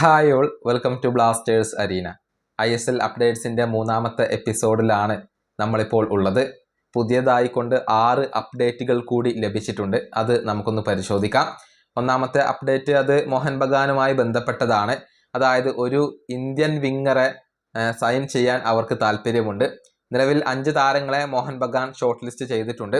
Hi all, welcome to Blasters arena. ISL അപ്ഡേറ്റ്സിൻ്റെ മൂന്നാമത്തെ എപ്പിസോഡിലാണ് നമ്മളിപ്പോൾ ഉള്ളത്. പുതിയതായി കൊണ്ട് 6 അപ്ഡേറ്റുകൾ കൂടി ലഭിച്ചിട്ടുണ്ട്. അത് നമുക്കൊന്ന് പരിശോധിക്കാം. ഒന്നാമത്തെ അപ്ഡേറ്റ് അത് മോഹൻ ബഗാനുമായി ബന്ധപ്പെട്ടതാണ്. അതായത് ഒരു ഇന്ത്യൻ വിങ്ങറെ സൈൻ ചെയ്യാൻ അവർക്ക് താല്പര്യമുണ്ട്. നിലവിൽ 5 താരങ്ങളെ മോഹൻ ബഗാൻ ഷോർട്ട് ലിസ്റ്റ് ചെയ്തിട്ടുണ്ട്.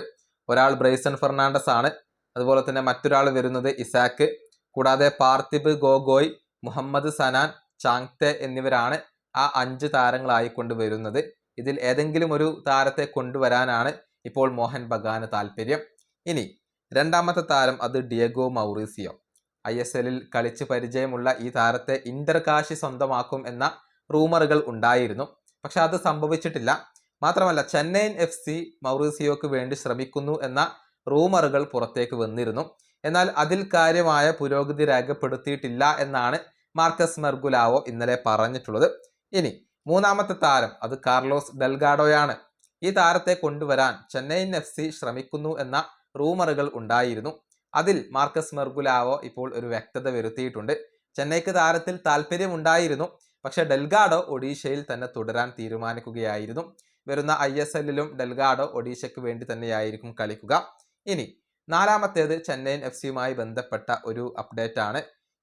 ഒരാൾ ബ്രൈസൺ ഫെർണാണ്ടസ് ആണ്. അതുപോലെ തന്നെ മറ്റൊരാൾ വരുന്നത് ഇസാക്ക്, കൂടാതെ പാർത്ഥിബ് ഗോഗോയ്, മുഹമ്മദ് സനാൻ, ചാങ്തെ എന്നിവരാണ് ആ 5 താരങ്ങളായിക്കൊണ്ട് വരുന്നത്. ഇതിൽ ഏതെങ്കിലും ഒരു താരത്തെ കൊണ്ടുവരാനാണ് ഇപ്പോൾ മോഹൻ ബഗാന് താല്പര്യം. ഇനി രണ്ടാമത്തെ താരം അത് ഡിയഗോ മൗറീസിയോ. ISLൽ കളിച്ച് പരിചയമുള്ള ഈ താരത്തെ ഇന്റർ കാശി സ്വന്തമാക്കും എന്ന റൂമറുകൾ ഉണ്ടായിരുന്നു. പക്ഷെ അത് സംഭവിച്ചിട്ടില്ല. മാത്രമല്ല ചെന്നൈയിൻ FC മൗറീസിയോക്ക് വേണ്ടി ശ്രമിക്കുന്നു എന്ന റൂമറുകൾ പുറത്തേക്ക് വന്നിരുന്നു. എന്നാൽ അതിൽ കാര്യമായ പുരോഗതി രേഖപ്പെടുത്തിയിട്ടില്ല എന്നാണ് മാർക്കസ് മെർഗുലാവോ ഇന്നലെ പറഞ്ഞിട്ടുള്ളത്. ഇനി മൂന്നാമത്തെ താരം അത് കാർലോസ് ഡെൽഗാഡോയാണ്. ഈ താരത്തെ കൊണ്ടുവരാൻ ചെന്നൈയിൻ FC ശ്രമിക്കുന്നു എന്ന റൂമറുകൾ ഉണ്ടായിരുന്നു. അതിൽ മാർക്കസ് മെർഗുലാവോ ഇപ്പോൾ ഒരു വ്യക്തത വരുത്തിയിട്ടുണ്ട്. ചെന്നൈക്ക് താരത്തിൽ താല്പര്യമുണ്ടായിരുന്നു. പക്ഷെ ഡെൽഗാഡോ ഒഡീഷയിൽ തന്നെ തുടരാൻ തീരുമാനിക്കുകയായിരുന്നു. വരുന്ന ISLലും ഡെൽഗാഡോ ഒഡീഷയ്ക്ക് വേണ്ടി തന്നെയായിരിക്കും കളിക്കുക. ഇനി നാലാമത്തേത് ചെന്നൈയിൻ FCയുമായി ബന്ധപ്പെട്ട ഒരു അപ്ഡേറ്റ് ആണ്.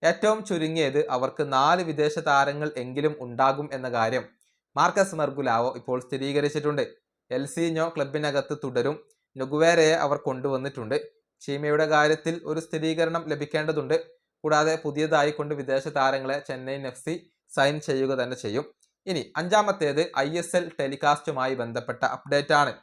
ഏറ്റവും ചുരുങ്ങിയത് അവർക്ക് 4 വിദേശ താരങ്ങൾ എങ്കിലും ഉണ്ടാകും എന്ന കാര്യം മാർക്കസ് മെർഗുലാവോ ഇപ്പോൾ സ്ഥിരീകരിച്ചിട്ടുണ്ട്. എൽസീഞ്ഞോ ക്ലബിനകത്ത് തുടരും. നുഗുവേരയെ അവർ കൊണ്ടുവന്നിട്ടുണ്ട്. ചീമയുടെ കാര്യത്തിൽ ഒരു സ്ഥിരീകരണം ലഭിക്കേണ്ടതുണ്ട്. കൂടാതെ പുതിയതായി കൊണ്ട് വിദേശ താരങ്ങളെ ചെന്നൈയിൻ FC സൈൻ ചെയ്യുക തന്നെ ചെയ്യും. ഇനി അഞ്ചാമത്തേത് ISL ടെലികാസ്റ്റുമായി ബന്ധപ്പെട്ട അപ്ഡേറ്റ് ആണ്.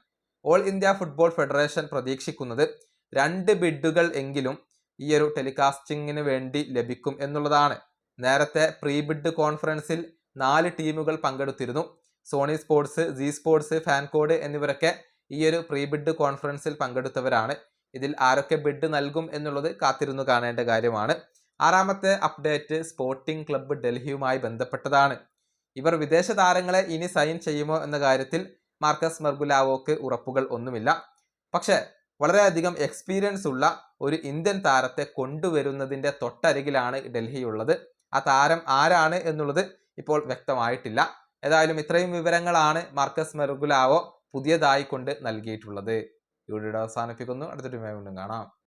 ഓൾ ഇന്ത്യ ഫുട്ബോൾ ഫെഡറേഷൻ പ്രതീക്ഷിക്കുന്നത് 2 ബിഡുകൾ എങ്കിലും ഈ ഒരു ടെലികാസ്റ്റിങ്ങിന് വേണ്ടി ലഭിക്കും എന്നുള്ളതാണ്. നേരത്തെ പ്രീ ബിഡ് കോൺഫറൻസിൽ 4 ടീമുകൾ പങ്കെടുത്തിരുന്നു. Sony Sports, Zee Sports, FanCode എന്നിവരൊക്കെ ഈ ഒരു പ്രീ ബിഡ് കോൺഫറൻസിൽ പങ്കെടുത്തവരാണ്. ഇതിൽ ആരൊക്കെ ബിഡ് നൽകും എന്നുള്ളത് കാത്തിരുന്നു കാണേണ്ട കാര്യമാണ്. ആറാമത്തെ അപ്ഡേറ്റ് സ്പോർട്ടിംഗ് ക്ലബ്ബ് ഡൽഹിയുമായി ബന്ധപ്പെട്ടതാണ്. ഇവർ വിദേശ താരങ്ങളെ ഇനി സൈൻ ചെയ്യുമോ എന്ന കാര്യത്തിൽ മാർക്കസ് മെർഗുലാവോക്ക് ഉറപ്പുകൾ ഒന്നുമില്ല. പക്ഷേ വളരെയധികം എക്സ്പീരിയൻസ് ഉള്ള ഒരു ഇന്ത്യൻ താരത്തെ കൊണ്ടുവരുന്നതിൻ്റെ തൊട്ടരികിലാണ് ഡൽഹി ഉള്ളത്. ആ താരം ആരാണ് എന്നുള്ളത് ഇപ്പോൾ വ്യക്തമായിട്ടില്ല. ഏതായാലും ഇത്രയും വിവരങ്ങളാണ് മാർക്കസ് മെർഗുലാവോ പുതിയതായി കൊണ്ട് നൽകിയിട്ടുള്ളത്. വീഡിയോ അവസാനിപ്പിക്കുന്നു. അടുത്ത വീണ്ടും കാണാം.